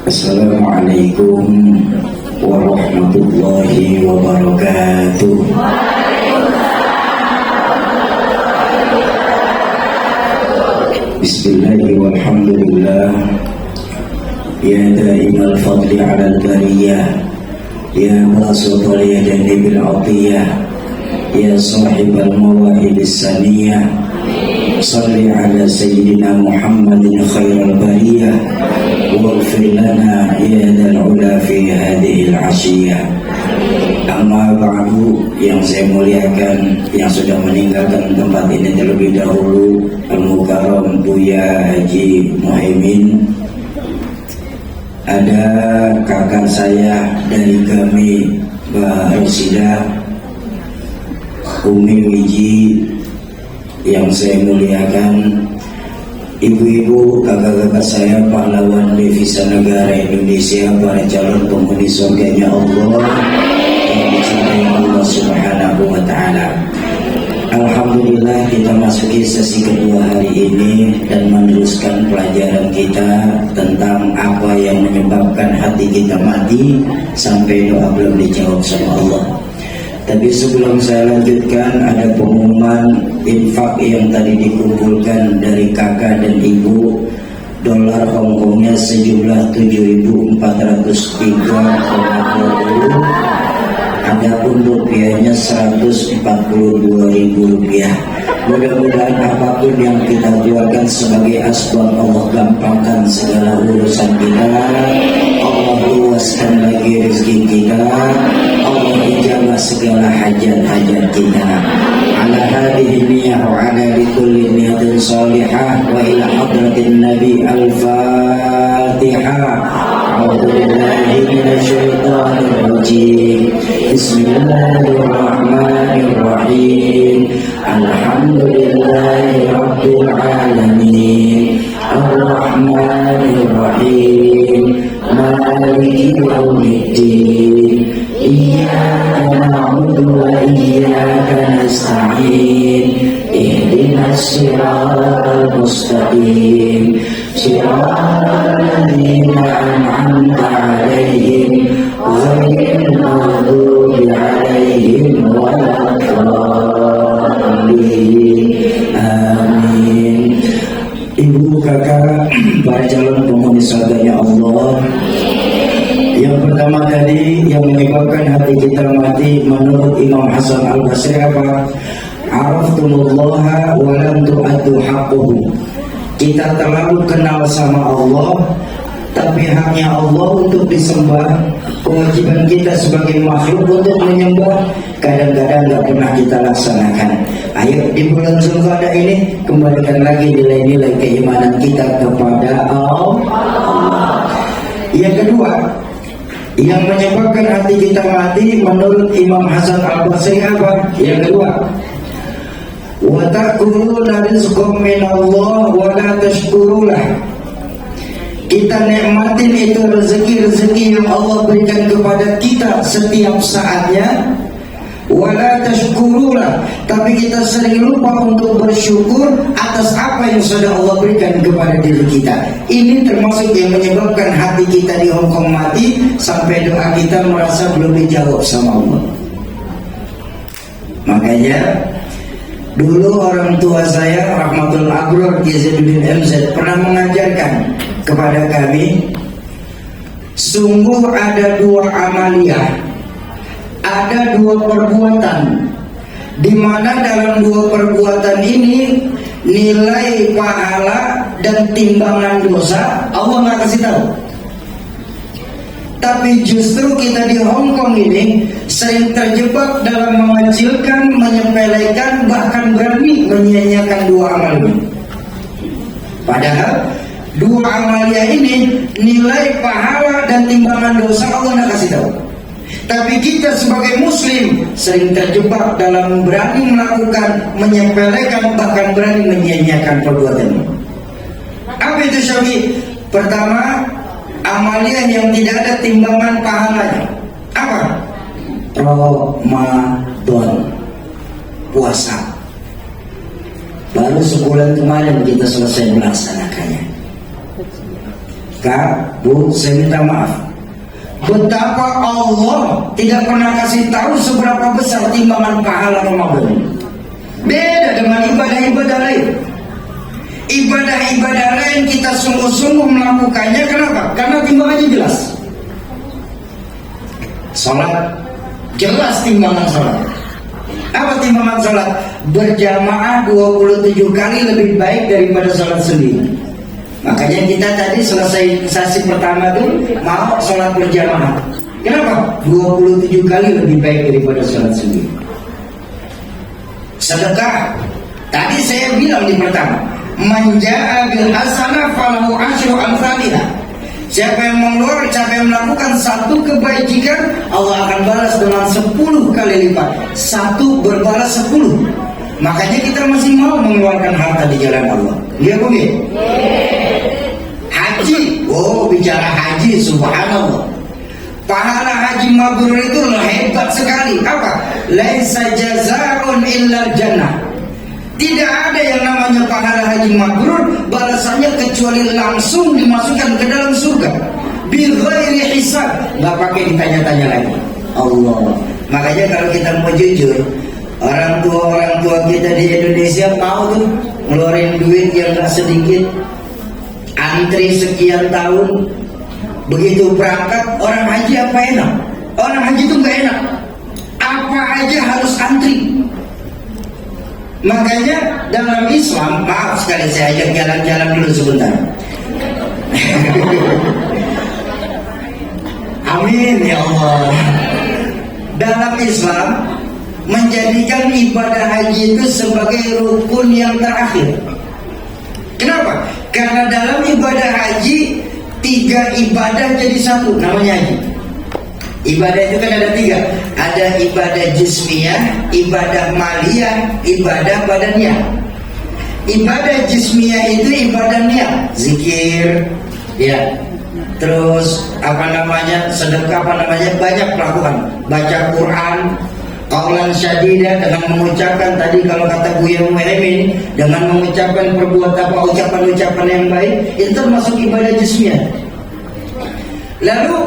Assalamualaikum warahmatullahi wabarakatuh. Bismillahirrahmanirrahim. Walhamdulillah. Ya daimal fadli ala al-bariyah, ya basital yadayni bil atiyah, ya sahibal mawahibis saniyah, salli ala sayyidina Muhammadin khairal bariyah, waghfir lana ya dal ula fi hadhihi al-ashiyah. Amma ba'du, yang saya muliakan, yang sudah meninggalkan tempat ini terlebih dahulu, Al-Mukarram Buya Haji Muhaimin. Ada kakak saya dari kami, Mbak Rosida, Umi Wiji, yang saya muliakan, ibu-ibu, kakak-kakak saya, pahlawan devisa negara Indonesia, para calon penghuni surganya Allah yang dicintai Allah Subhanahu wa Ta'ala. Alhamdulillah, kita masuki sesi kedua hari ini dan meneruskan pelajaran kita tentang apa yang menyebabkan hati kita mati sampai doa belum dijawab sama Allah. Tapi sebelum saya lanjutkan, ada pengumuman infak yang tadi dikumpulkan dari kakak dan ibu. Dolar Hongkongnya sejumlah 7.403,20. Adapun rupiahnya 142.000 rupiah. Mudah-mudahan apapun yang kita keluarkan sebagai asbab, Allah gampangkan segala urusan kita, Allah luaskan lagi rezeki kita, Allah ijabah segala hajat-hajat kita. Ala hadhihi niyyah wa ala likulli niyatin salihah wa ila hadratin nabi al-fatihah. A'udzu billahi minasyaitonir rajim. Bismillahirrahmanirrahim. Alhamdulillahi rabbil alamin. Ar-Rahmanir-Rahim. Maliki yaumiddin. Iyyaka na'budu wa iyyaka nasta'in. Ihdinas siratal mustaqim. Siratal ladzina an'amta 'alaihim ghairil maghdubi 'alaihim waladdallin. Amin. Ibu, kakak, para calon penghuni surganya Allah, yang pertama tadi yang menyebabkan hati kita mati menurut Imam Hasan Al-Basri apa? Araftumullaha wa lam tu'addu haqquhu. Kita terlalu kenal sama Allah, tapi haknya Allah untuk disembah, kewajiban kita sebagai makhluk untuk menyembah, kadang-kadang nggak pernah kita laksanakan. Ayo di bulan Zulqa'dah ini kembalikan lagi nilai-nilai keimanan kita kepada Allah. Yang kedua, yang menyebabkan hati kita mati menurut Imam Hasan Al-Basri apa? Yang kedua, wa ta'kuluna rizqan minallah wa la tashkurulah. Kita nikmatin itu rezeki-rezeki yang Allah berikan kepada kita setiap saatnya, wala tashkurulah, tapi kita sering lupa untuk bersyukur atas apa yang sudah Allah berikan kepada diri kita. Ini termasuk yang menyebabkan hati kita di Hongkong mati sampai doa kita merasa belum dijawab sama Allah. Makanya dulu orang tua saya Rahmatul Abror Gizaduddin MZ pernah mengajarkan kepada kami, sungguh ada dua amaliyah, ada dua perbuatan, di mana dalam dua perbuatan ini nilai pahala dan timbangan dosa Allah nggak kasih tahu. Tapi justru kita di Hongkong ini sering terjebak dalam mengecilkan, menyepelekan, bahkan berani menyia-nyiakan dua amal ini. Padahal dua amalia ini nilai pahala dan timbangan dosa Allah nggak kasih tahu. Tapi kita sebagai muslim sering terjebak dalam berani melakukan, menyepelekan, bahkan berani menyia-nyiakan perbuatan ini. Apa itu Syafi? Pertama, amalia yang tidak ada timbangan pahalanya. Apa? Ramadan, puasa. Baru sebulan kemarin kita selesai melaksanakannya. Kak, Bu, saya minta maaf. Betapa Allah tidak pernah kasih tahu seberapa besar timbangan pahala Ramadan. Beda dengan ibadah-ibadah lain. Ibadah-ibadah lain kita sungguh-sungguh melakukannya. Kenapa? Karena timbangannya jelas. Salat, jelas timbangan salat. Apa timbangan salat? Berjamaah 27 kali lebih baik daripada salat sendiri. Makanya kita tadi selesai sesi pertama tuh mau sholat berjamaah. Kenapa? 27 kali lebih baik daripada sholat sendiri. Sedekah. Tadi saya bilang di pertama, man jaa bil hasanah falahu asyru amsalihha. Siapa yang melakukan satu kebajikan, Allah akan balas dengan 10 kali lipat. Satu berbalas 10. Makanya kita masih mau mengeluarkan harta di jalan Allah. Iya bukan? Haji, bicara haji, subhanallah. Pahala haji mabrur itu hebat sekali. Apa? Laisa jazaa'un illa jannah. Tidak ada yang namanya pahala haji mabrur balasannya kecuali langsung dimasukkan ke dalam surga. Bi ghairi hisab, enggak pakai ditanya-tanya lagi. Allah. Makanya kalau kita mau jujur, orang tua kita di Indonesia mau tuh ngeluarin duit yang gak sedikit, antri sekian tahun, begitu berangkat orang haji apa enak? Orang haji itu gak enak, apa aja harus antri. Makanya dalam Islam, maaf sekali saya ajak jalan-jalan dulu sebentar. Amin ya Allah. Dalam Islam menjadikan ibadah haji itu sebagai rukun yang terakhir. Kenapa? Karena dalam ibadah haji 3 ibadah jadi satu, namanya haji. Ibadah itu kan ada 3. Ada ibadah jismiyah, ibadah maliyah, ibadah badaniyah. Ibadah jismiyah itu ibadah niat, zikir, ya. Terus sedekah, banyak pelakuan, baca Quran, qaulan syadida, dengan mengucapkan tadi kalau kata Buya Muhaimin, dengan mengucapkan ucapan-ucapan yang baik, itu termasuk ibadah jismiyah. Lalu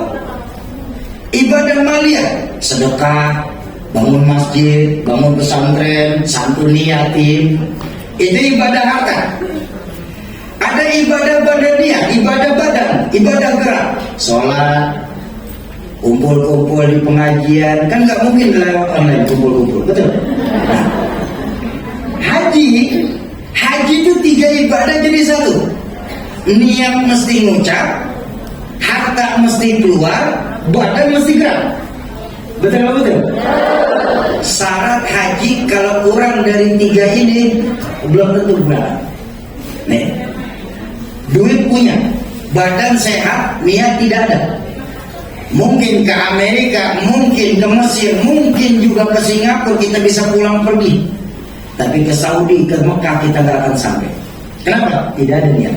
ibadah maliyah, sedekah, bangun masjid, bangun pesantren, santuni yatim, itu ibadah harta. Ada ibadah badaniyah, ibadah badan, ibadah gerak, sholat, kumpul-kumpul di pengajian, kan nggak mungkin lewat online kumpul-kumpul, betul? Nah, haji itu 3 ibadah jadi satu. Niat mesti ngucap, harta mesti keluar, badan mesti gerak. Betul nggak betul? Syarat haji kalau kurang dari 3 ini belum tentu berangkat. Nih, duit punya, badan sehat, niat tidak ada. Mungkin ke Amerika, mungkin ke Mesir, mungkin juga ke Singapura kita bisa pulang pergi. Tapi ke Saudi, ke Mekah kita nggak akan sampai. Kenapa? Tidak ada niat.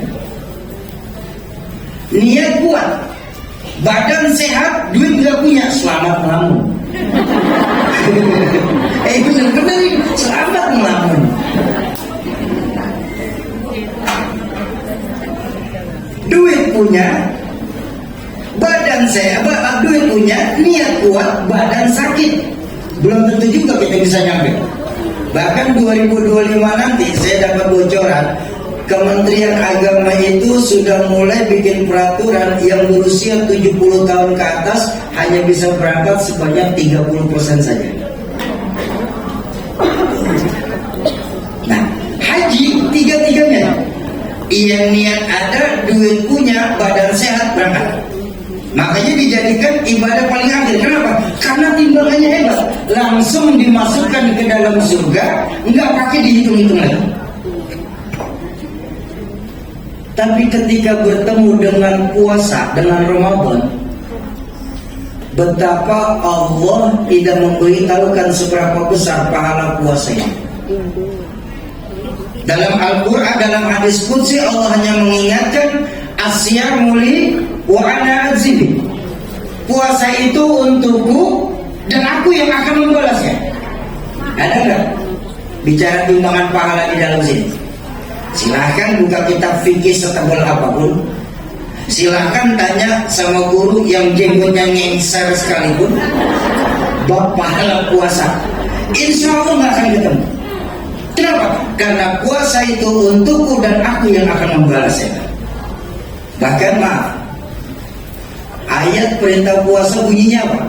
Niat kuat, badan sehat, duit nggak punya, selamat melamun. Bener-bener selamat melamun. Duit punya, badan sehat, duit punya, niat kuat, badan sakit, belum tentu juga kita bisa nyampe. Bahkan 2025 nanti saya dapat bocoran, Kementerian Agama itu sudah mulai bikin peraturan yang berusia 70 tahun ke atas hanya bisa berangkat sebanyak 30% saja. Nah, haji 3-3-nya. Yang niat ada, duit punya, badan sehat, berangkat. Makanya dijadikan ibadah paling akhir. Kenapa? Karena timbangannya hebat, langsung dimasukkan ke dalam surga, nggak pakai dihitung-hitung lagi. Tapi ketika bertemu dengan puasa, dengan Ramadan, betapa Allah tidak memberitahukan seberapa besar pahala puasanya. Dalam Al-Quran, dalam hadis qudsi, Allah hanya mengingatkan asyamu li wa ana azibi. Puasa itu untukku dan aku yang akan membalasnya. Ada nggak bicara timbangan pahala di dalam sini? Silahkan buka kitab fikih setebal apapun, Silahkan tanya sama guru yang jenggotnya ngeser sekalipun, bab pahala puasa, insya Allah nggak akan ketemu. Kenapa? Karena puasa itu untukku dan aku yang akan membalasnya. Bahkan maaf, ayat perintah puasa bunyinya apa?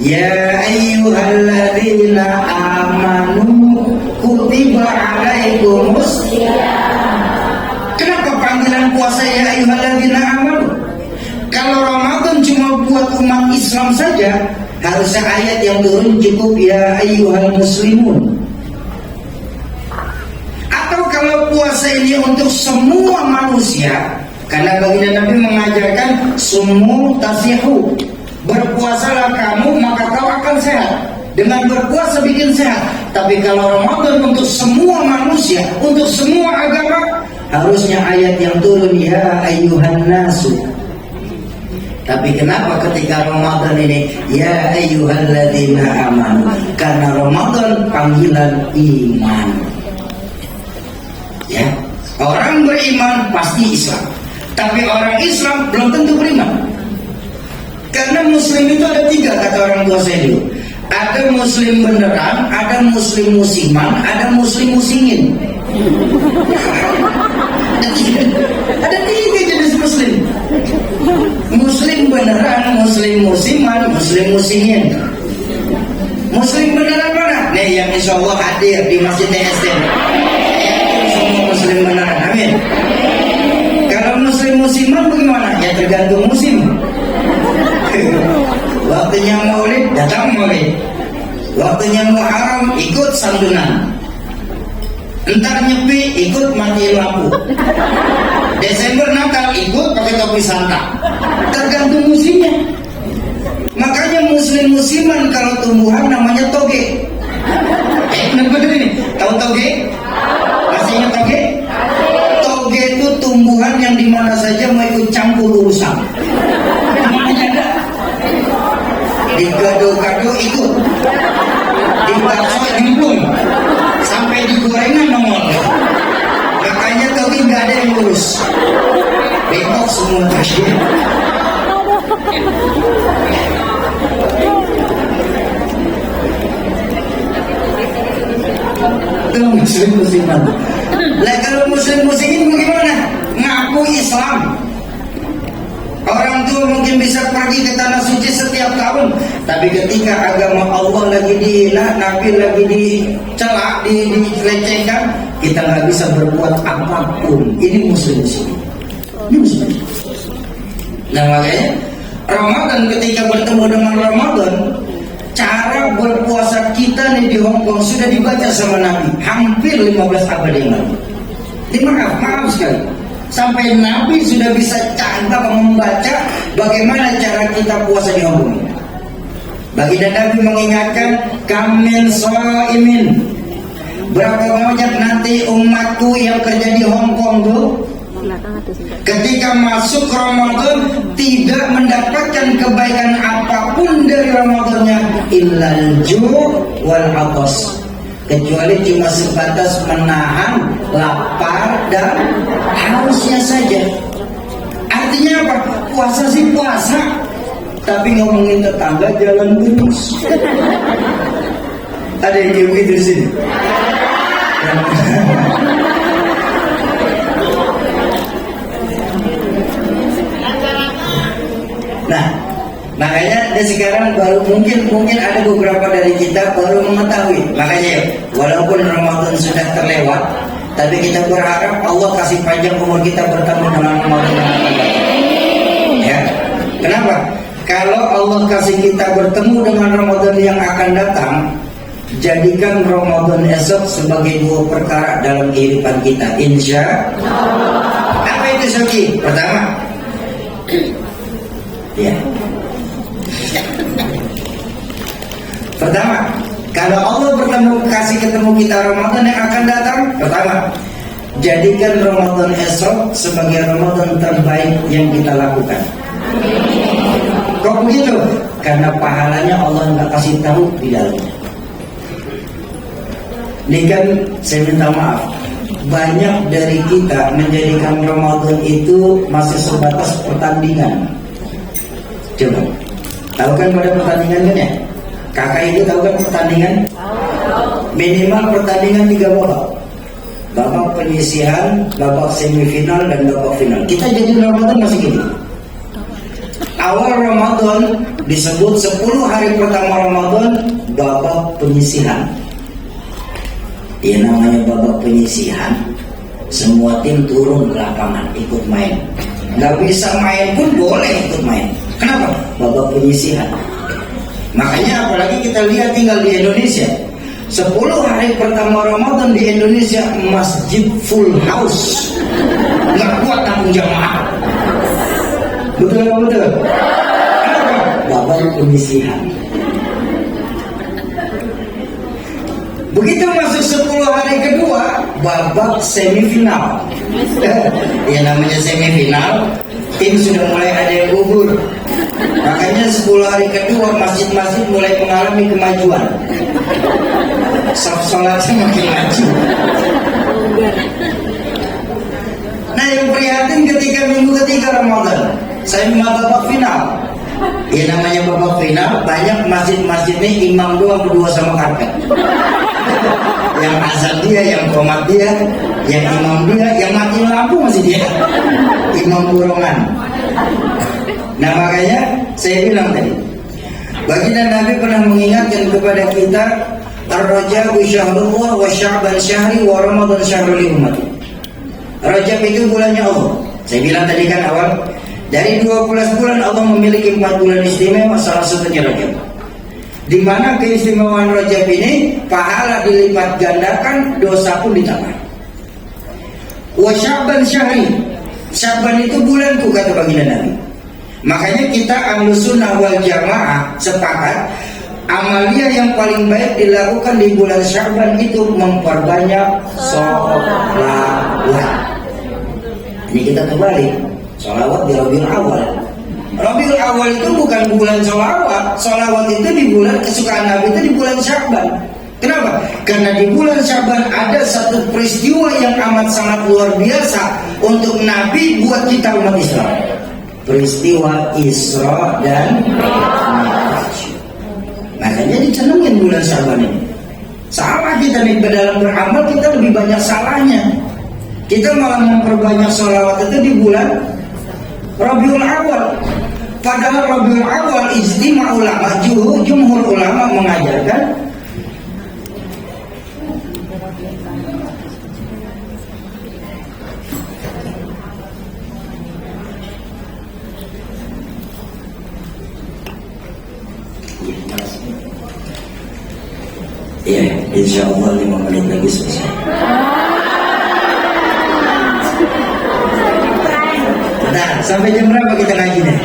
Ya ayyuhalladzina amanu kutiba alaikumus. Kenapa panggilan puasa ya ayyuhalladzina amanu? Kalau Ramadan cuma buat umat Islam saja, harusnya ayat yang turun cukup ya ayyuhal muslimun. Atau kalau puasa ini untuk semua manusia, karena baginda Nabi mengajarkan sumu tasihu, berpuasalah kamu maka kau akan sehat. Dengan berpuasa bikin sehat. Tapi kalau Ramadan untuk semua manusia, untuk semua agama, harusnya ayat yang turun ya ayyuhan nasu. Tapi kenapa ketika Ramadan ini ya ayyuhalladzina amanu? Karena Ramadan panggilan iman. Ya, orang beriman pasti Islam. Tapi orang Islam belum tentu beriman. Karena Muslim itu ada tiga kata orang tua saya dulu. Ada Muslim beneran, ada Muslim musiman, ada Muslim musingin. Ada tiga jenis Muslim. Muslim beneran, Muslim musiman, Muslim musingin. Muslim beneran mana? Nih yang insya Allah hadir di Masjid TSM. Semua Muslim beneran, amin. Kalau Muslim musiman bagaimana? Ya tergantung musim. Waktunya maulid, datang maulid. Waktunya Muharram, ikut santunan. Entar nyepi, ikut matiin lampu. Desember Natal, ikut pakai topi Santa. Tergantung musimnya. Makanya Muslim musiman kalau tumbuhan namanya toge. Bener ini, tahu toge? Masih ingat toge? Toge itu tumbuhan yang dimana saja mau ikut campur urusan. Namanya ada. Di gado-gado ikut, di bakso nyemplung, sampai di gorengan nongol. Makanya toge nggak ada yang lurus, bengkok semua tadi. Itu Muslim musiman. Lah kalau Muslim musimin bagaimana? Ngaku Islam. Orang tua mungkin bisa pergi ke tanah suci setiap tahun, tapi ketika agama Allah lagi dihina, Nabi lagi dicela, dilecehkan, kita nggak bisa berbuat apapun. Ini Muslim. Ini Muslim. Nah makanya Ramadan ketika bertemu dengan Ramadan, cara berpuasa kita nih di Hong Kong sudah dibaca sama Nabi hampir 15 abad yang lalu. Maaf sekali. Sampai Nabi sudah bisa canggah membaca bagaimana cara kita puasa di Hong Kong. Baginda Nabi mengingatkan, kamin soimin. Berapa banyak nanti umatku yang kerja di Hong Kong tuh, ketika masuk Ramadan tidak mendapatkan kebaikan apapun dari Ramadannya, illal ju' wal atas, kecuali cuma sebatas menahan lapar dan hausnya saja. Artinya apa? Puasa sih puasa, tapi ngomongin tetangga jalan terus. Ada yang begitu di sini. Nah, makanya sekarang baru mungkin ada beberapa dari kita baru mengetahui. Makanya walaupun Ramadan sudah terlewat, tapi kita berharap Allah kasih panjang umur kita bertemu dengan Ramadan. Ya, kenapa? Kalau Allah kasih kita bertemu dengan Ramadan yang akan datang, jadikan Ramadan esok sebagai dua perkara dalam kehidupan kita. Insya Allah. Apa itu Soki? Pertama, ya. Pertama, kalau Allah kasih ketemu kita Ramadan yang akan datang, pertama, jadikan Ramadan esok sebagai Ramadan terbaik yang kita lakukan. Kok begitu? Karena pahalanya Allah nggak kasih tahu di dalamnya. Ini kan saya minta maaf, banyak dari kita menjadikan Ramadan itu masih sebatas pertandingan. Coba, tahu kan pada pertandingan kan ya? Kakak itu tahu kan pertandingan? Minimal pertandingan 3 babak. Babak penyisihan, babak semifinal, dan babak final. Kita jadi Ramadan masih gini. Awal Ramadan disebut 10 hari pertama Ramadan babak penyisihan. Ya namanya babak penyisihan, semua tim turun ke lapangan ikut main. Nggak bisa main pun boleh ikut main. Kenapa? Babak penyisihan. Makanya apalagi kita lihat tinggal di Indonesia, 10 hari pertama Ramadan di Indonesia masjid full house, nggak kuat tampung jamaah. Betul nggak betul? Kenapa? Babak penyisihan. Begitu masuk 10 hari kedua, babak semifinal. Ya namanya semifinal, tim sudah mulai ada yang gugur. Makanya 10 hari kedua masjid-masjid mulai mengalami kemajuan. Salatnya makin maju. Nah yang prihatin ketika minggu ketiga Ramadan, saya babak final. Ya namanya babak final, banyak masjid-masjid ini imam doang berdua sama karpet. Yang azan dia, yang qomat dia, yang imam dia, yang mati lampu masih dia. Imam burongan. Nah makanya saya bilang tadi, baginda Nabi pernah mengingatkan kepada kita, Ar-Rajab syahrullah wa Sya'ban syahri wa Ramadan syahrul umat. Rajab itu bulannya Allah. Saya bilang tadi kan awal, dari 12 bulan Allah memiliki 4 bulan istimewa, salah satunya Rajab. Di mana keistimewaan Rajab ini, pahala dilipat gandakan, dosa pun ditambah. Wa Sya'ban syahri, Sya'ban itu bulanku kata baginda Nabi. Makanya kita Ahlus Sunnah wal Jamaah sepakat, amalia yang paling baik dilakukan di bulan Sya'ban itu memperbanyak sholawat. Ini kita kembali, sholawat di Rabiul Awal. Rabiul Awal itu bukan bulan sholawat. Sholawat itu di bulan kesukaan Nabi itu di bulan Sya'ban. Kenapa? Karena di bulan Sya'ban ada satu peristiwa yang amat sangat luar biasa untuk Nabi buat kita umat Islam. Peristiwa Isra dan Mi'raj. Makanya dicenengin bulan Sya'ban ini. Salah kita nih dalam beramal, kita lebih banyak salahnya. Kita malah memperbanyak sholawat itu di bulan Rabiul Awal. Padahal Rabiul Awal ijtima ulama, jumhur ulama mengajarkan ya, insya Allah 5 menit lagi selesai. Nah, sampai jam berapa kita ngaji nih?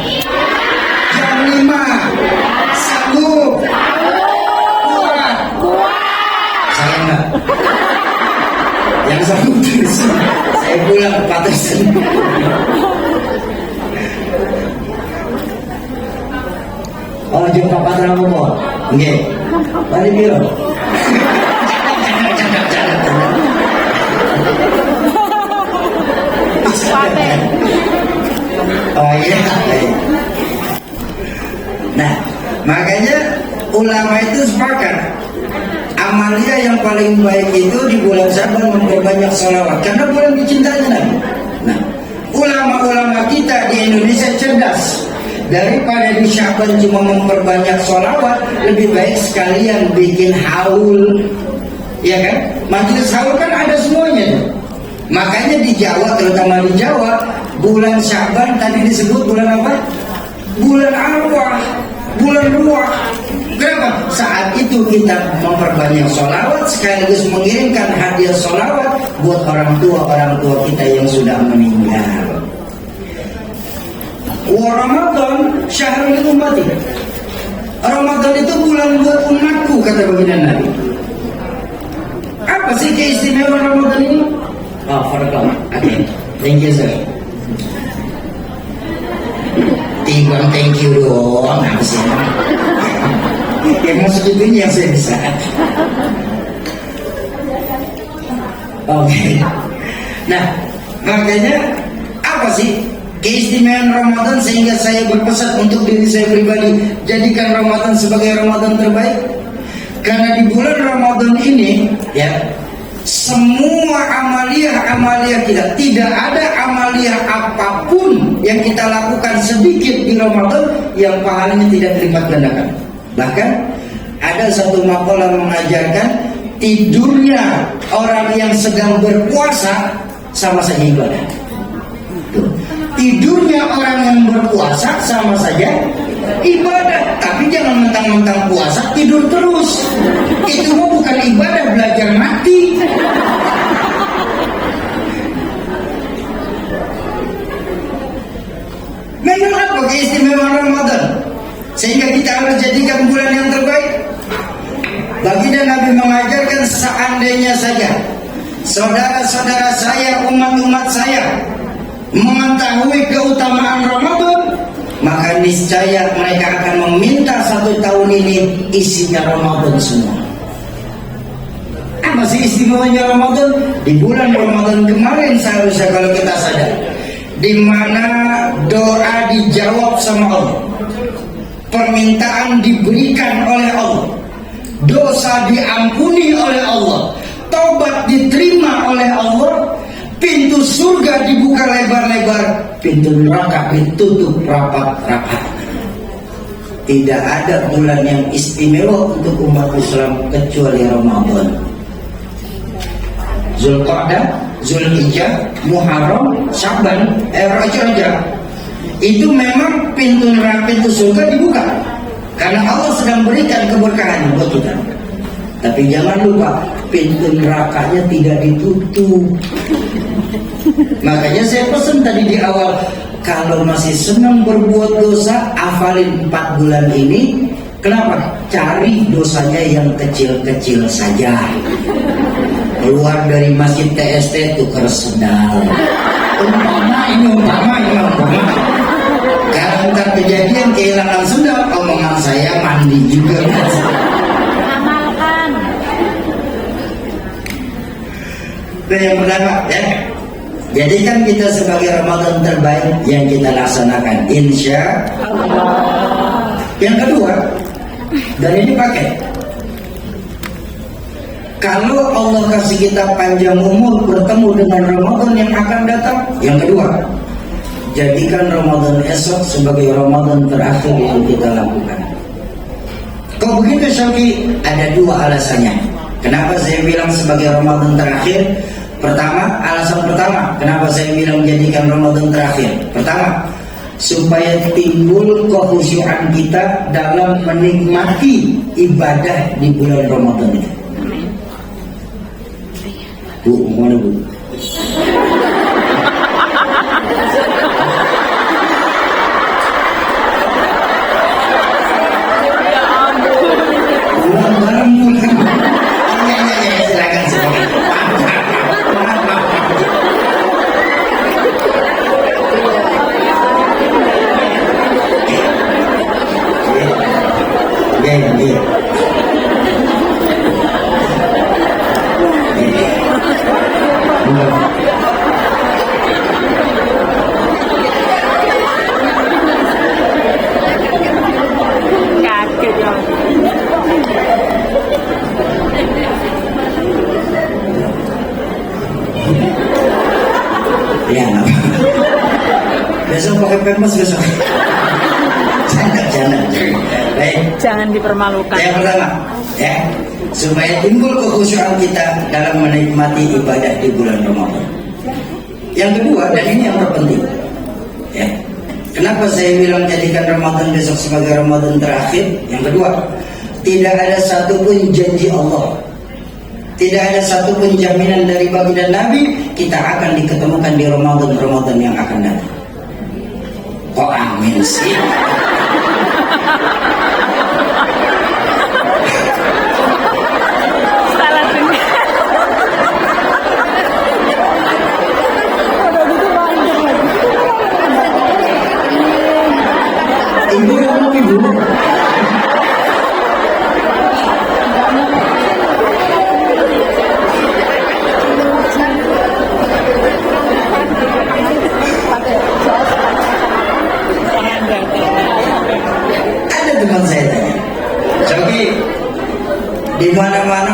Jam 5. Sanggup? Kuat? Saya enggak. Yang sanggup terus. Saya pulang ke Patterson. Oh, jumpa Pak Prabowo. Oke. Mari biro. Oh iya. Nah, makanya ulama itu sepakat, amalia yang paling baik itu di bulan Sya'ban memperbanyak sholawat, karena bulan dicintainya Nabi. Nah, ulama-ulama kita di Indonesia cerdas. Daripada di Sya'ban cuma memperbanyak sholawat, lebih baik sekalian bikin haul. Ya kan? Majelis haul kan ada semuanya. Makanya di Jawa, terutama di Jawa, bulan Sya'ban tadi disebut bulan apa? Bulan arwah, bulan ruah. Kenapa? Saat itu kita memperbanyak sholawat, sekaligus mengirimkan hadiah sholawat buat orang tua kita yang sudah meninggal. Wa Ramadan syahrul ummati. Ramadan itu bulan buat umatku kata baginda Nabi. Apa sih keistimewaan Ramadan ini? Oh, Farkam. Oke. Thank you, sir. Timbang thank you doang, apa sih? Yang maksud itu yang saya bisa. Oke. Nah, makanya apa sih keistimewaan Ramadan sehingga saya berpesan untuk diri saya pribadi, jadikan Ramadan sebagai Ramadan terbaik? Karena di bulan Ramadan ini ya, semua amaliyah kita, tidak ada amaliyah apapun yang kita lakukan sedikit di Ramadan yang pahalanya tidak dilipat gandakan. Bahkan ada satu makalah mengajarkan tidurnya orang yang sedang berpuasa sama saja ibadah. Tuh. Tidurnya orang yang berpuasa sama saja ibadah. Tapi jangan mentang-mentang puasa tidur terus. Itu bukan ibadah, belajar mati. Memang apa keistimewaan Ramadan sehingga kita harus jadikan bulan yang terbaik? Baginda Nabi mengajarkan, seandainya saja saudara-saudara saya, umat-umat saya mengetahui keutamaan Ramadan, maka niscaya mereka akan meminta 1 tahun ini isinya Ramadan semua. Apa sih istimewanya Ramadan? Di bulan Ramadan kemarin seharusnya kalau kita sadar, di mana doa dijawab sama Allah, permintaan diberikan oleh Allah, dosa diampuni oleh Allah, taubat diterima oleh Allah, pintu surga dibuka lebar-lebar, pintu neraka ditutup rapat-rapat. Tidak ada bulan yang istimewa untuk umat Islam kecuali Ramadan. Zulqa'dah, Zulhijjah, Muharram, Sya'ban, Rajab. Itu memang pintu neraka, pintu surga dibuka karena Allah sedang berikan keberkahan buat kita. Tapi jangan lupa pintu nerakanya tidak ditutup. Makanya saya pesan tadi di awal, kalau masih senang berbuat dosa, hafalin 4 bulan ini. Kenapa? Cari dosanya yang kecil-kecil saja. Keluar dari masjid TST tukar sendal. Umpama. Kalau ntar kejadian kehilangan sendal, omongan saya mandi juga. Amalkan. Itu yang pertama ya. Jadikan kita sebagai Ramadan terbaik yang kita laksanakan, insya Allah. Yang kedua, dan ini pakai, kalau Allah kasih kita panjang umur bertemu dengan Ramadan yang akan datang. Yang kedua, jadikan Ramadan esok sebagai Ramadan terakhir yang kita lakukan. Kok begitu Syauki? Ada 2 alasannya. Kenapa saya bilang sebagai Ramadan terakhir? Pertama, alasan pertama, kenapa saya bilang jadikan Ramadan terakhir? Pertama, supaya timbul kekhusyuan kita dalam menikmati ibadah di bulan Ramadan itu. Bu, mana Bu? Barang-barang bukan. Ya, silakan. Iya. Kaget ya. Ya, besok pakai pempes besok. Jangan. Baik. Jangan dipermalukan. Yang pertama, ya, supaya timbul kekhusyuan kita dalam menikmati ibadah di bulan Ramadan. Yang kedua, dan ini yang terpenting, ya, kenapa saya bilang jadikan Ramadan besok sebagai Ramadan terakhir? Yang kedua, tidak ada satupun janji Allah, tidak ada satupun jaminan dari baginda Nabi kita akan diketemukan di Ramadan yang akan datang. Kok amin sih? Salah dengar. Ibu yang mau ibu.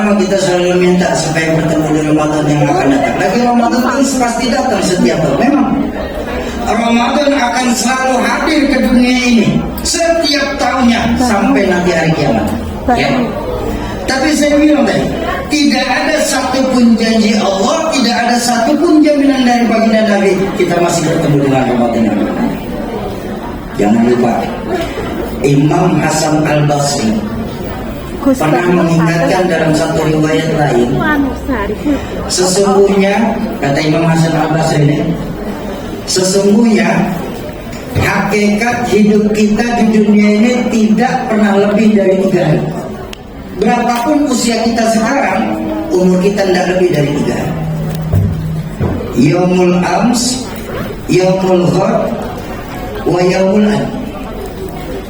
lama kita selalu minta supaya bertemu di Ramadan yang akan datang. Lagi Ramadan terus pasti datang setiap tahun. Memang Ramadan akan selalu hadir ke dunia ini setiap tahunnya sampai nanti hari kiamat. Ya. Tapi saya bilang tadi, tidak ada satupun janji Allah, tidak ada satupun jaminan dari baginda Nabi kita masih bertemu dengan Ramadan yang datang. Jangan lupa, Imam Hasan Al-Basri pernah mengingatkan dalam satu riwayat lain, sesungguhnya, kata Imam Hasan Al-Basri ini, sesungguhnya hakikat hidup kita di dunia ini tidak pernah lebih dari 3 hari. Berapapun usia kita sekarang, umur kita tidak lebih dari 3 hari. Yaumul ams, yaumul ghad, wa yaumul ad.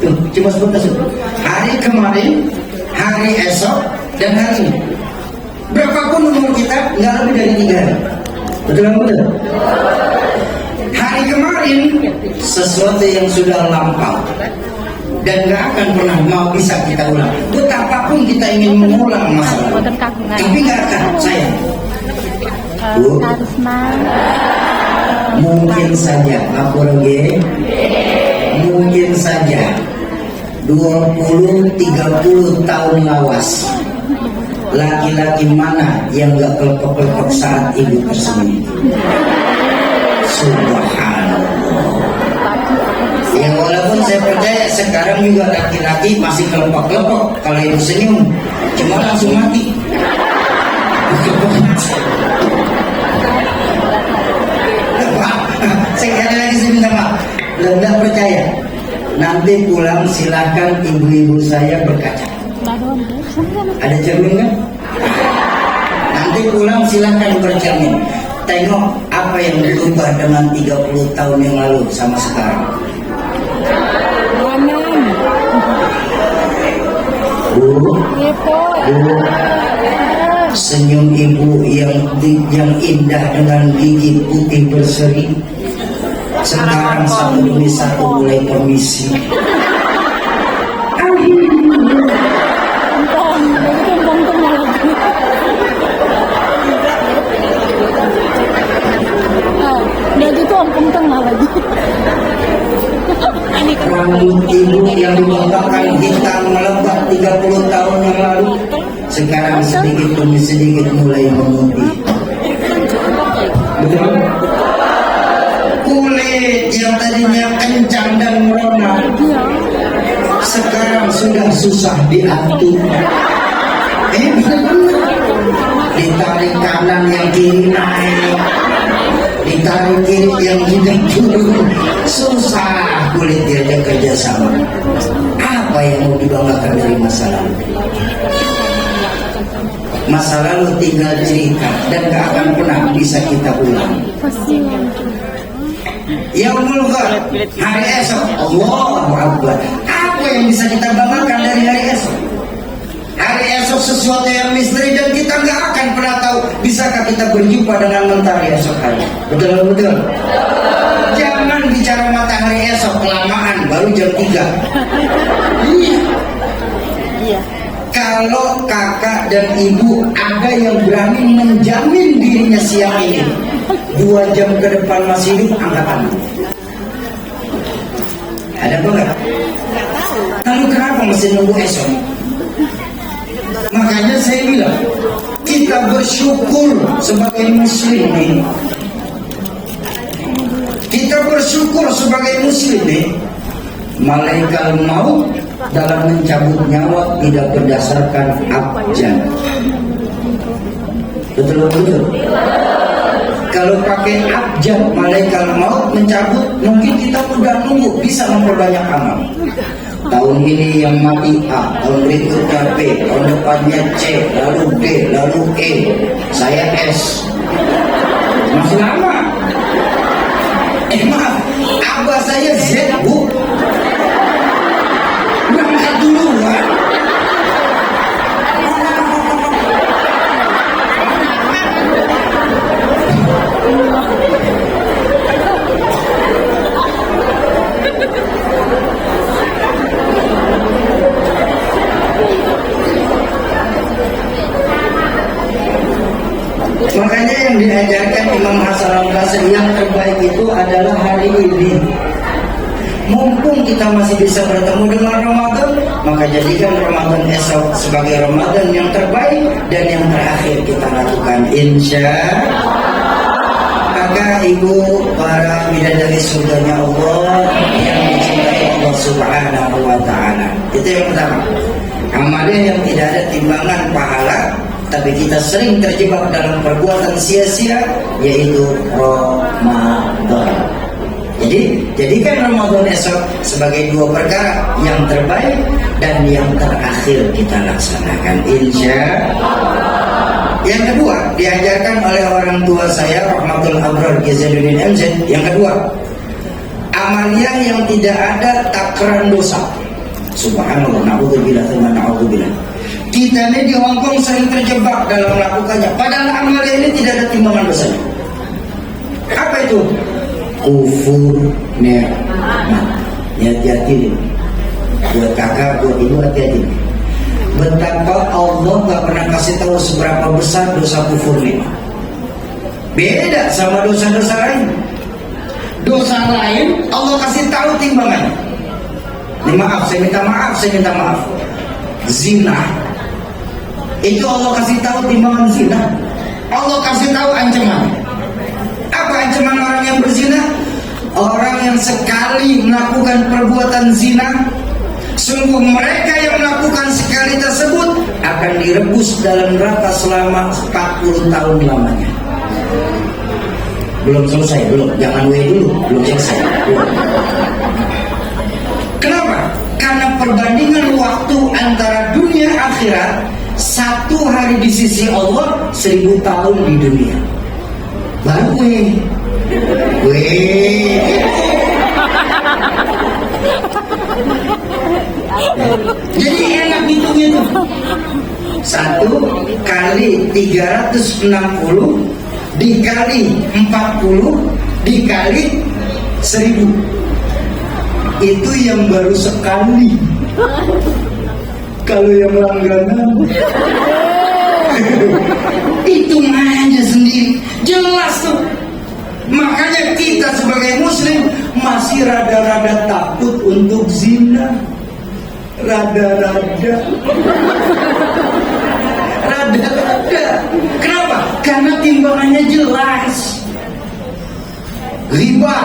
Tuh, cuma sebentar. Hari kemarin, hari esok, dan hari ini. Berapapun umur kita, nggak lebih dari 3 hari. Betul nggak betul? Hari kemarin sesuatu yang sudah lampau dan nggak akan pernah mau bisa kita ulang. Betapapun kita ingin mengulang masalah, tapi nggak akan. Sayang. Bu, mungkin saja aku lagi, mungkin saja 20-30 tahun lawas, laki-laki mana yang gak kelepek-kelepek saat ibu tersembunyi? Subhanallah. Ya walaupun saya percaya sekarang juga laki-laki masih kelepek-kelepek kalau ibu senyum, cuma langsung mati. Sekali lagi saya minta maaf, tidak percaya. Nanti pulang silakan ibu-ibu saya berkaca. Ada cermin kan? Nanti pulang silakan bercermin. Tengok apa yang berubah dengan 30 tahun yang lalu sama sekarang. Bu, senyum ibu yang indah dengan gigi putih berseri. Sekarang satu demi satu mulai permisi. Rambut ibu yang dibanggakan hitam melebat 30 tahun yang lalu, sekarang sedikit demi sedikit mulai memutih. Betul? Kulit yang tadinya kencang dan merona sekarang sudah susah diatur. Ditarik kanan yang kiri naik, ditarik kiri yang kiri turun. Susah kulit diajak kerjasama. Apa yang mau dibanggakan dari masa lalu? Masa lalu tinggal cerita dan gak akan pernah bisa kita ulang. Yaumul ghad, hari esok, Allahu Akbar. Apa yang bisa kita banggakan dari hari esok? Hari esok sesuatu yang misteri dan kita nggak akan pernah tahu bisakah kita berjumpa dengan mentari esok hari. Betul betul. Jangan bicara matahari esok kelamaan, baru jam 3. Iya. Kalau kakak dan ibu ada yang berani menjamin dirinya siang ini 2 jam ke depan masih hidup, angkat tangan. Ada apa enggak? Lalu kenapa masih nunggu esok? Makanya saya bilang, kita bersyukur sebagai muslim nih. Kita bersyukur sebagai muslim nih. Malaikat maut dalam mencabut nyawa tidak berdasarkan abjad. Betul betul. Kalau pakai abjad malaikat maut mencabut, mungkin kita udah nunggu bisa memperbanyak amal. Tahun ini yang mati A, tahun berikutnya B, tahun depannya C, lalu D, lalu E, saya S. Masih lama. Maaf, abah saya Z, Bu. Berangkat dulu, Pak. hari ini. Mumpung kita masih bisa bertemu dengan Ramadan, maka jadikan Ramadan esok sebagai Ramadan yang terbaik dan yang terakhir kita lakukan, insya. Maka ibu para bidadari surganya Allah yang dicintai Allah Subhanahu wa Ta'ala, itu yang pertama. Amalan yang tidak ada timbangan pahala, tapi kita sering terjebak dalam perbuatan sia-sia, yaitu Ramadan. Jadi, jadikan Ramadan esok sebagai dua perkara yang terbaik dan yang terakhir kita laksanakan, insya. Yang kedua, diajarkan oleh orang tua saya, Rahmatul Abrar Ghizaluddin MZ. Yang kedua, amalia yang tidak ada takaran dosa. Subhanallah, na'udzubillah, na'udzubillah. Kita ini di Hongkong sering terjebak dalam melakukannya, padahal amalia ini tidak ada timbangan dosanya. Apa itu? Kufur nikmat. Hati-hati nih, buat kakak, buat ibu, hati-hati. Betapa Allah gak pernah kasih tahu seberapa besar dosa kufur nikmat. Beda sama dosa-dosa lain. Dosa lain Allah kasih tahu timbangannya. Ini maaf, saya minta maaf. Zina itu Allah kasih tahu timbangan zina. Allah kasih tahu ancaman. Apa ancaman orang yang berzina? Orang yang sekali melakukan perbuatan zina, sungguh mereka yang melakukan sekali tersebut akan direbus dalam neraka selama 40 tahun lamanya. Belum selesai, jangan dulu, belum selesai. Kenapa? Karena perbandingan waktu antara dunia akhirat, 1 hari di sisi Allah, 1000 tahun di dunia. Baru jadi enak hitungnya tuh. 1 kali 360 dikali 40 dikali 1000. Itu yang baru sekali. Kalau yang langganan itu aja sendiri, jelas tuh. Makanya kita sebagai muslim masih rada-rada takut untuk zina. Rada-rada. Kenapa? Karena timbangannya jelas. Riba,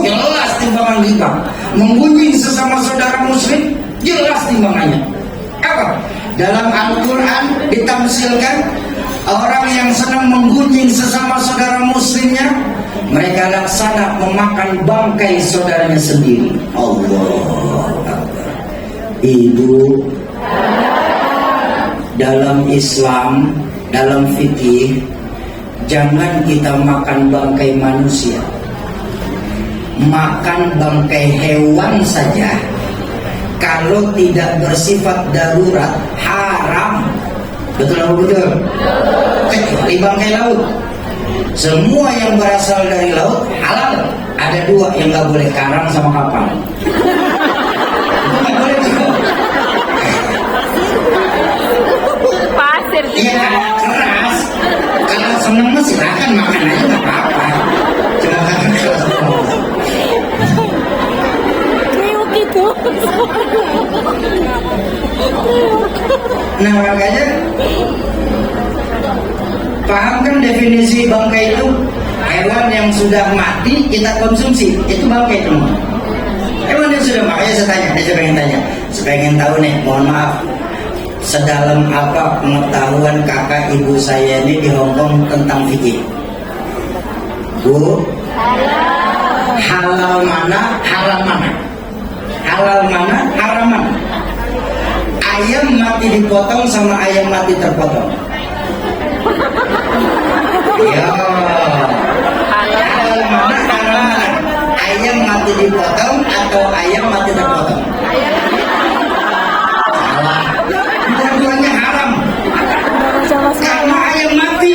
jelas timbangan riba. Menggunjing sesama saudara muslim, jelas timbangannya. Apa? Dalam Al-Quran ditamsilkan orang yang senang menggunjing sesama saudara muslimnya, mereka laksana memakan bangkai saudaranya sendiri. Allah Akbar. Ibu, dalam Islam, dalam fikih, jangan kita makan bangkai manusia. Makan bangkai hewan saja, kalau tidak bersifat darurat, haram. Betul atau betul? Kecuali bangkai laut. Semua yang berasal dari laut halal. Ada 2 yang gak boleh, karang sama kapal. Itu gak boleh juga. Pasir Iya, keras. Kalau seneng mah silakan makan aja, gak apa-apa. Cuma kan kriuk itu. nah, makanya paham kan definisi bangkai itu? Hewan yang sudah mati kita konsumsi, itu bangkai teman. Hewan yang sudah mati, saya pengen tahu nih, mohon maaf, sedalam apa pengetahuan kakak ibu saya ini di Hongkong tentang fikih? Bu, halal mana, haram mana? Halal mana, haram mana? Ayam mati dipotong sama ayam mati terpotong. Ya, halal mana, haram mana? Ayam mati dipotong atau ayam mati terpotong? Salah. Dua-duanya haram. Karena ayam mati.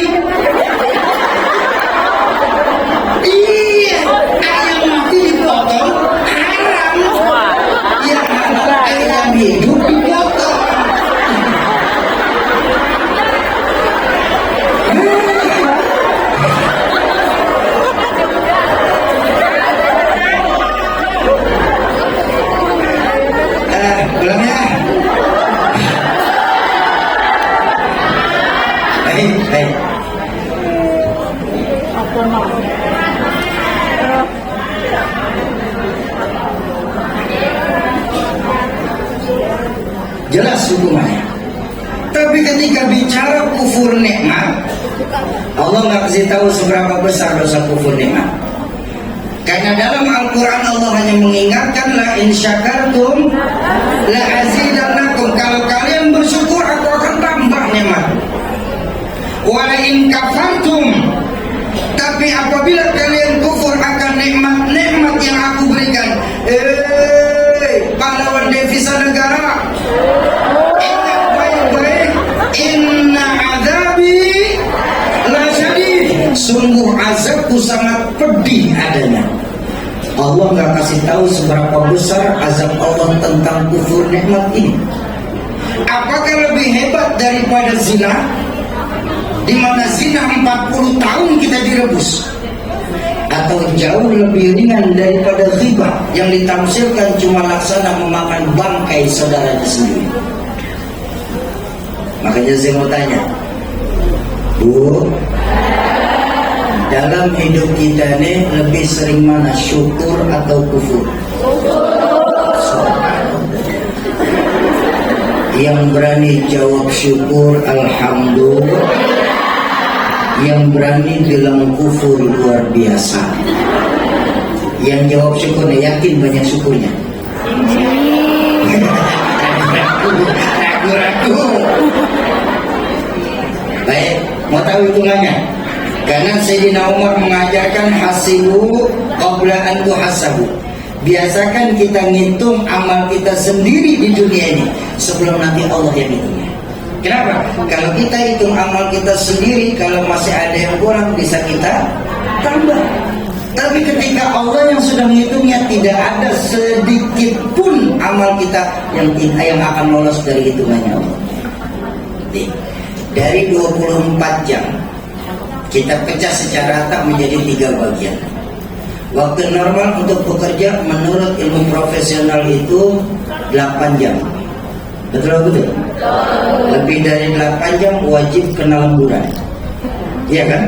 Iya, ayam mati dipotong haram. Ya, ayam hidup dipotong. jelas hukumannya. Tapi ketika bicara kufur nikmat, Allah nggak kasih tahu seberapa besar dosa kufur nikmat. Karena dalam Al-Quran Allah hanya mengingatkan, la in syakartum la azidannakum, kalau kalian bersyukur aku akan tambah nikmat. Wa in kafartum, tapi apabila kalian kufur akan nikmat-nikmat yang aku berikan, pahlawan devisa negara, ingat baik-baik, inna azabi la syadid, sungguh azabku sangat pedih adanya. Allah nggak kasih tahu seberapa besar azab Allah tentang kufur nikmat ini. Apakah lebih hebat daripada zina, di mana zina 40 tahun kita direbus, atau jauh lebih ringan daripada ghibah yang ditafsirkan cuma laksana memakan bangkai saudaranya sendiri? Makanya saya mau tanya, Bu, dalam hidup kita ini lebih sering mana, syukur atau kufur? Yang berani jawab syukur, alhamdulillah. Yang berani bilang kufur, luar biasa. Yang jawab syukur, yakin banyak syukurnya. Ragu-ragu. Baik, mau tahu hitungannya? Karena Sayyidina Umar mengajarkan hasibu qabla an tuhasabu. Biasakan kita ngitung amal kita sendiri di dunia ini sebelum nanti Allah yang hitungnya. Kenapa? Kalau kita hitung amal kita sendiri, kalau masih ada yang kurang bisa kita tambah. Tapi ketika Allah yang sudah menghitungnya, tidak ada sedikit pun amal kita yang akan lolos dari hitungannya Allah. Dari 24 jam kita pecah secara rata menjadi 3 bagian. Waktu normal untuk bekerja menurut ilmu profesional itu 8 jam. Betul? Lebih dari 8 jam wajib kena lemburan. Iya kan?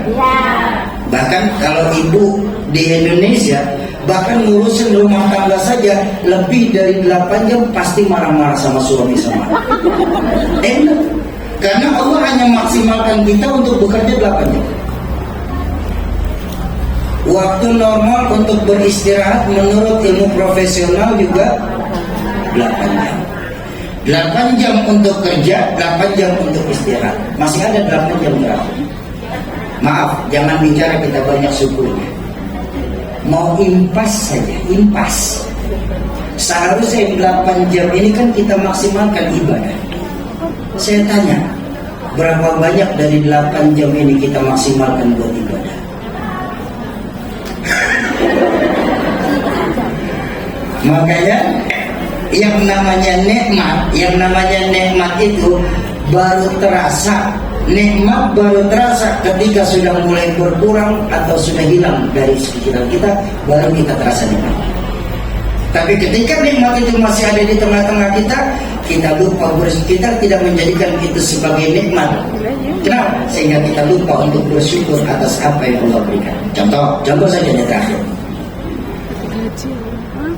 Bahkan kalau ibu di Indonesia, bahkan ngurusin rumah tangga saja lebih dari 8 jam pasti marah-marah sama suami sama anak. Karena Allah hanya maksimalkan kita untuk bekerja 8 jam. Waktu normal untuk beristirahat menurut ilmu profesional juga 8 jam. 8 jam untuk kerja, 8 jam untuk istirahat. Masih ada 8 jam terakhir. Maaf, jangan bicara kita banyak syukurnya. Mau impas saja, impas. Seharusnya 8 jam ini kan kita maksimalkan ibadah. Saya tanya, berapa banyak dari 8 jam ini kita maksimalkan buat ibadah? Makanya yang namanya nikmat itu baru terasa. Nikmat baru terasa ketika sudah mulai berkurang atau sudah hilang dari sekitar kita, baru kita terasa nikmat. Tapi ketika nikmat itu masih ada di tengah-tengah kita lupa kita tidak menjadikan itu sebagai nikmat. Kenapa? Sehingga kita lupa untuk bersyukur atas apa yang Allah berikan. Contoh saja yang terakhir.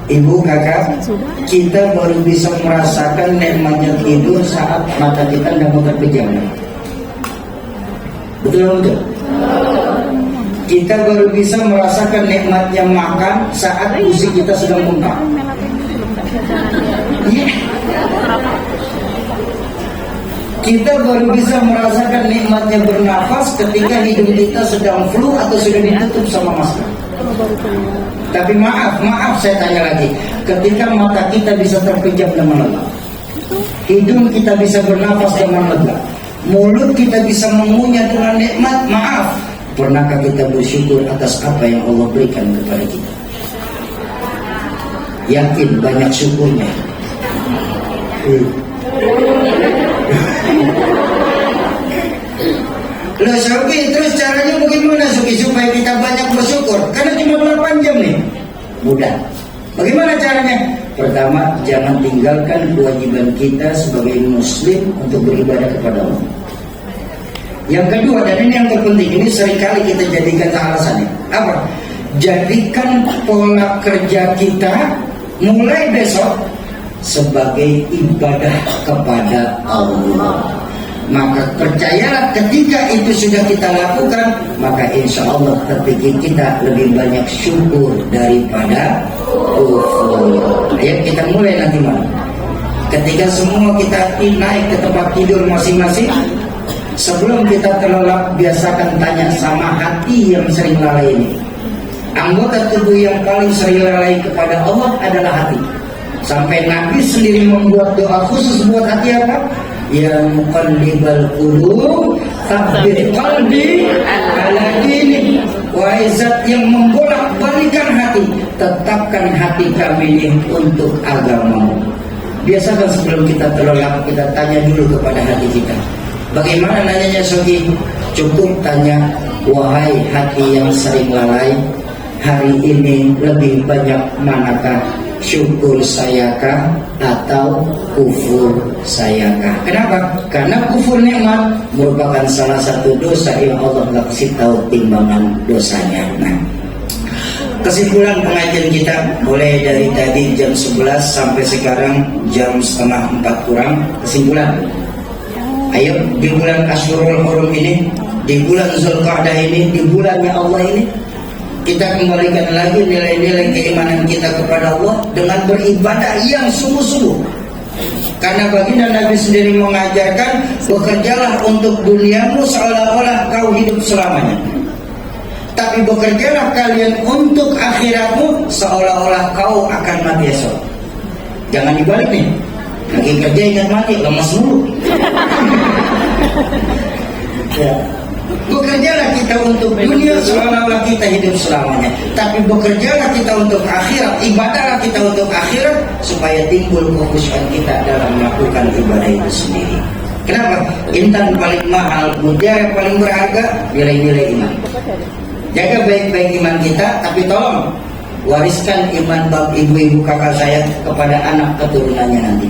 Ibu, kakak, kita baru bisa merasakan nikmatnya tidur saat mata kita tidak mau terpejam. Betul? Kita baru bisa merasakan nikmatnya makan saat usi kita sedang muntah. Kita baru bisa merasakan nikmatnya bernafas ketika hidung kita sedang flu atau sudah ditutup sama masker. Tapi maaf saya tanya lagi, ketika mata kita bisa terpejam dengan lega, hidung kita bisa bernafas dengan lega, mulut kita bisa mengunyah dengan nikmat, maaf, pernahkah kita bersyukur atas apa yang Allah berikan kepada kita? Yakin banyak syukurnya. Loh Sobi, terus caranya bagaimana Sobi supaya kita banyak bersyukur? Karena cuma 8 jam nih. Mudah. Bagaimana caranya? Pertama, jangan tinggalkan kewajiban kita sebagai muslim untuk beribadah kepada Allah. Yang kedua, dan ini yang terpenting, ini seringkali kita jadikan alasannya. Apa? Jadikan pola kerja kita mulai besok sebagai ibadah kepada Allah. Maka percayalah ketika itu sudah kita lakukan, maka insya Allah terpikir kita lebih banyak syukur daripada kufur. Ayo kita mulai nanti malam. Ketika semua kita naik ke tempat tidur masing-masing, sebelum kita terlelap, biasakan tanya sama hati yang sering lalai ini. Anggota tubuh yang paling sering lalai kepada Allah adalah hati. Sampai Nabi sendiri membuat doa khusus buat hati apa? Ya muqallibal qulub tsabbit qalbi ala dinik. Wahai zat yang membolak-balikan hati, tetapkan hati kami ini untuk agamamu. Biasakan sebelum kita terlelap, kita tanya dulu kepada hati kita. Bagaimana nanyanya Sogi? Cukup tanya, wahai hati yang sering lalai, hari ini lebih banyak manakah syukur sayakah atau kufur sayakah? Kenapa? Karena kufur nikmat merupakan salah satu dosa yang Allah nggak kasih tahu timbangan dosanya. Nah, kesimpulan pengajian kita mulai dari tadi jam 11 sampai sekarang jam setengah 4 kurang. Kesimpulan, ayo di bulan Asyurul Hurum ini, di bulan Zulqa'dah ini, di bulannya Allah ini, kita kembalikan lagi nilai-nilai keimanan kita kepada Allah dengan beribadah yang sungguh-sungguh. Karena baginda Nabi sendiri mengajarkan, bekerjalah untuk duniamu seolah-olah kau hidup selamanya. Tapi bekerjalah kalian untuk akhiratmu seolah-olah kau akan mati esok. Jangan dibalik nih. Lagi kerja ingat mati, lemas mulu. Ya. Bekerjalah kita untuk dunia seolah-olah kita hidup selamanya. Tapi bekerjalah kita untuk akhirat, ibadahlah kita untuk akhirat, supaya timbul kekhusyuan kita dalam melakukan ibadah itu sendiri. Kenapa? Intan paling mahal, mutiara paling berharga, nilai-nilai iman. Jaga baik-baik iman kita, tapi tolong wariskan iman bab ibu-ibu kakak saya kepada anak keturunannya nanti.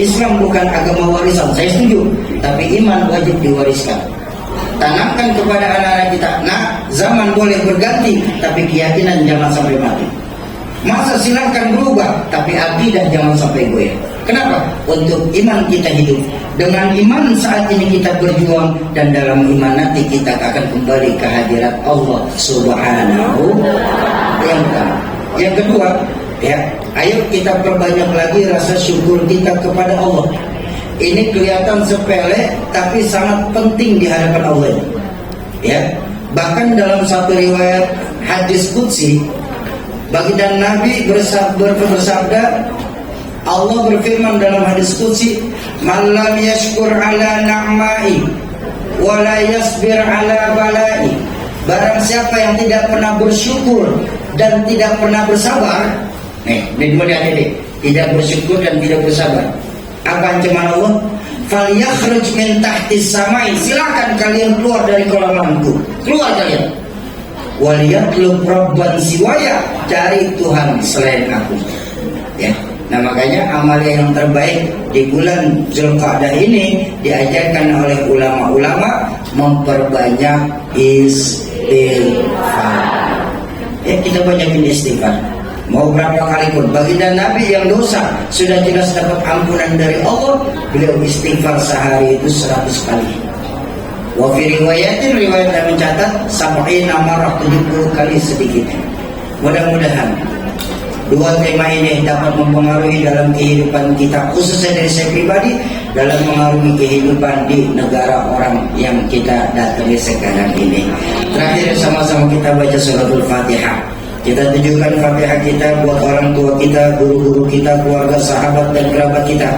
Islam bukan agama warisan, saya setuju, tapi iman wajib diwariskan. Tanamkan kepada anak-anak kita. Nah, zaman boleh berganti, tapi keyakinan jangan sampai mati. Masa silahkan berubah, tapi akidah jangan sampai goyah. Kenapa? Untuk iman kita hidup. Dengan iman saat ini kita berjuang, dan dalam iman nanti kita akan kembali ke hadirat Allah Subhanahu wa Ta'ala. Yang kedua, ya, ayo kita perbanyak lagi rasa syukur kita kepada Allah. Ini kelihatan sepele, tapi sangat penting di hadapan Allah. Ya, bahkan dalam satu riwayat hadis qudsi, baginda Nabi bersabda, Allah berfirman dalam hadis qudsi, "Man lam yashkur ala na'mai wa la yasbir ala balai." Barang siapa yang tidak pernah bersyukur dan tidak pernah bersabar, ini dua dia, tidak bersyukur dan tidak bersabar. Apa ancaman Allah? Falyakhruj min tahtis samai. Silakan kalian keluar dari kolam lampu. Keluar kalian. Waliyatlub rabban siwaya. Cari Tuhan selain aku. Ya. Nah, makanya amalia yang terbaik di bulan Zulqa'dah ini diajarkan oleh ulama-ulama memperbanyak istighfar. Ya, kita banyakin istighfar. Mau berapa kali pun. Baginda Nabi yang dosa sudah jelas dapat ampunan dari Allah, beliau istighfar sehari itu 100 kali. Wa fi riwayatin, riwayat yang mencatat sampai marah 70 kali sedikitnya. Mudah-mudahan dua tema ini dapat mempengaruhi dalam kehidupan kita, khususnya dari saya pribadi, dalam mengaruhi kehidupan di negara orang yang kita datangi sekarang ini. Terakhir, sama-sama kita baca suratul Fatihah. Kita tujukan Fatihah kita buat orang tua kita, guru-guru kita, keluarga, sahabat dan kerabat kita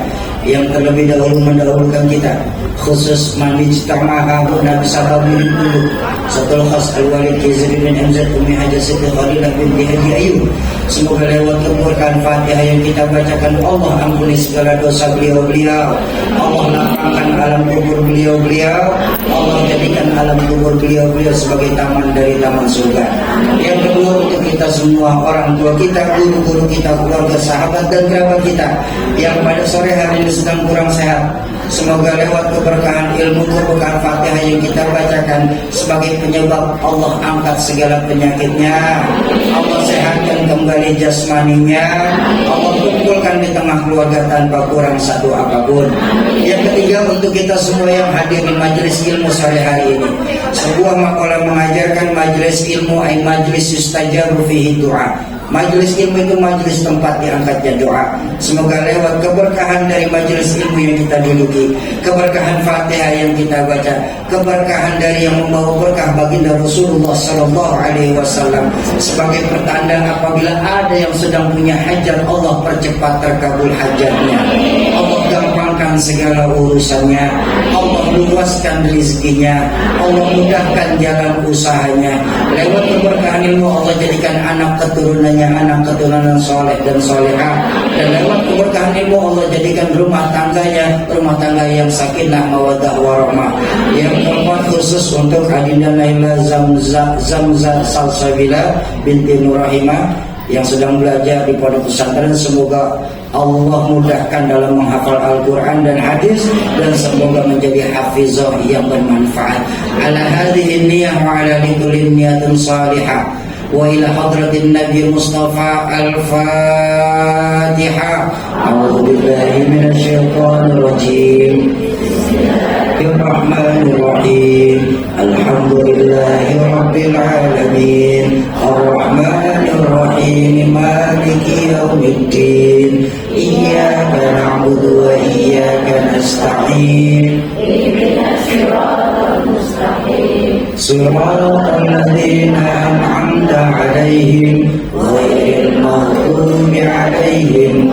yang terlebih dahulu mendahulukan kita, khusus manijtama'a huna bisababin dulu satul khas al-walid Zaid bin MZ Umi Haji Siti Khalilah binti Haji Ayub. Semoga lewat Quran Fatihah yang kita bacakan, Allah ampuni segala dosa beliau-beliau, Allah lapangkan alam kubur beliau-beliau, Allah jadikan alam kubur beliau-beliau sebagai taman dari taman surga. Yang kedua, untuk kita semua, orang tua kita, guru-guru kita, keluarga, sahabat dan kerabat kita yang pada sore hari ini sedang kurang sehat, semoga lewat keberkahan ilmu, keberkahan Fatihah yang kita bacakan sebagai penyebab Allah angkat segala penyakitnya, Allah sehatkan kembali jasmaninya, Allah kumpulkan kumpulkan di tengah keluarga tanpa kurang satu apapun. Yang ketiga, untuk kita semua yang hadir di majelis ilmu sore hari ini, sebuah makalah mengajarkan majelis ilmu ay majelis yustajabu fihi doa. Majelis ilmu itu majelis tempat diangkatnya doa. Semoga lewat keberkahan dari majelis ilmu yang kita duduki, keberkahan Fatihah yang kita baca, keberkahan dari yang membawa berkah baginda Rasulullah Sallallahu Alaihi Wasallam, sebagai pertanda apabila ada yang sedang punya hajat, Allah percepat terkabul hajatnya, Allah gampangkan segala urusannya, Allah luaskan rezekinya, Allah mudahkan jalan usahanya. Lewat keberkahan ilmu Allah jadikan anak keturunannya anak keturunan soleh dan solehah, dan lewat keberkahan ilmu Allah jadikan rumah tangga yang sakinah mawaddah warahmah. Yang keempat, khusus untuk Adinda Naila Zamza Salsabila binti Nurahimah yang sedang belajar di pondok pesantren, semoga Allah mudahkan dalam menghafal Al-Quran dan hadis, dan semoga menjadi hafizah yang bermanfaat. Ala hadhihi niyah wa ala likulli niyatin salihah. Wa ila hadratin Nabi Mustafa Al-Fatihah. A'udzu billahi minasy syaithanir rajim. Bismillahirrahmanirrahim. Alhamdulillahi rabbil alamin. Ar-Rahmanir Rahim. Maliki yaumiddin. Iyyaka na'budu wa iyyaka nasta'in. Ihdinas siratal mustaqim. Siratal ladzina an'amta 'alaihim ghairil maghdubi 'alaihim.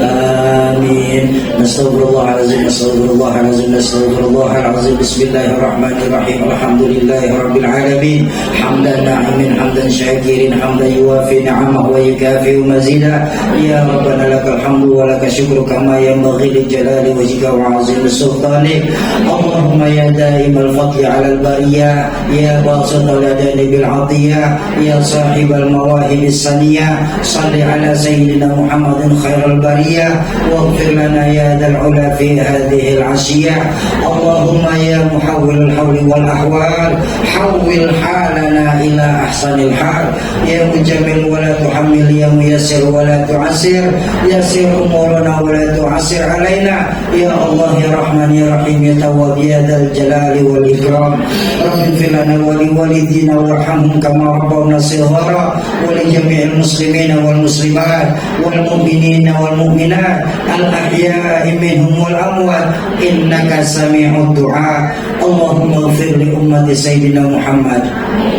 Amin. Astagfirullahaladzim, astagfirullahaladzim, astagfirullahaladzim. Bismillahirrahmanirrahim. Alhamdulillahirabbil alamin. Hamdan na'imin, hamdan syakirin, hamdan yuwafi ni'amahu wa yukafi'u mazida. Ya Rabbana lakal hamdu wa lakal syukru kama yanbaghi li jalali wajhika wa 'azimi sultanik. Allahumma ya daimal fadli 'alal bariyah, ya basital yadaini bil 'atiyah, ya sahibal mawahibis saniyah, shalli 'ala sayyidina Muhammadin khairal bariyah, waghfir lana ya dzal 'ula fi hadhihi al-'ashiyah. Allahumma ya muhawwil al-hawli wal ahwal, hawwil halana ila ahsanil hal. Ya mujamil wa la tuhammil, ya muyassir wa la tu'assir, yassir umurana wa la tu'assir alaina. Ya Allah ya Rahman ya Rahim ya Tawwab ya dzal jalali wal ikram. Rabbir lana wa li walidina warhamhum kama rabbawna shighara, wa li jami'il muslimina wal muslimat wal mu'minina wal mu'minat al-ahya'i minhum wal amwat, innaka sami'ud du'a. Allahumma ighfir li ummati sayyidina Muhammad,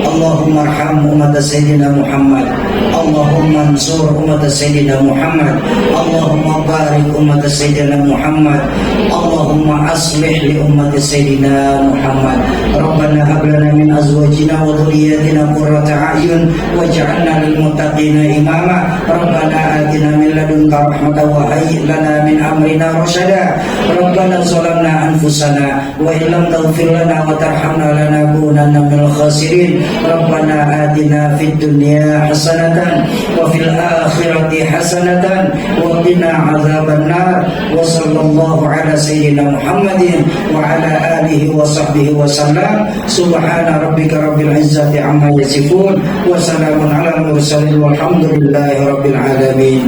Allahumma arham ummata sayyidina Muhammad, Allahumma ansur ummata sayyidina Muhammad, Allahumma barik ummata sayyidina Muhammad, Allahumma aslih li ummati sayyidina Muhammad. Rabbana hab lana min azwajina wa dhurriyyatina qurrata a'yun waj'alna lil muttaqina imama. Rabbana atina min ladunka rahmatan wa hayyi lana min amrina rasyada. Rabbana zalamna anfusana wa illam taghfir lana wa tarhamna lanakunanna minal khasirin. Rabbana atina fid dunya hasanatan wa fil akhirati hasanatan wa qina adzabannar. Wa sallallahu ala sayyidina Muhammadin wa ala alihi wa sahbihi wa sallam. Subhana rabbika rabbil izzati amma yasifun wa salamun ala mursalin walhamdulillahi rabbil alamin.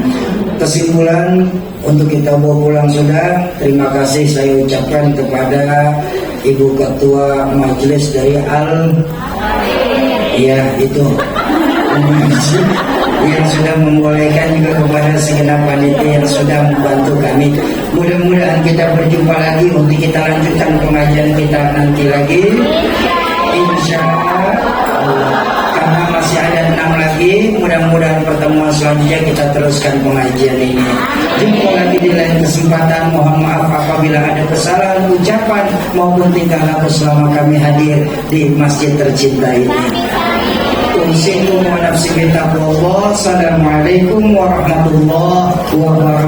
Kesimpulan untuk kita bawa pulang sudah. Terima kasih saya ucapkan kepada Ibu Ketua Majelis dari yang sudah membolehkan, juga kepada segenap panitia yang sudah membantu kami. Mudah-mudahan kita berjumpa lagi untuk kita lanjutkan pengajian kita nanti lagi, insya Allah. Karena masih ada 6 lagi, mudah-mudahan pertemuan selanjutnya kita teruskan pengajian ini. Jumpa lagi di lain kesempatan. Mohon maaf apabila ada kesalahan ucapan maupun tingkah laku selama kami hadir di masjid tercinta ini. Usikum wa nafsi bitaqwallah. Assalamualaikum warahmatullahi wabarakatuh.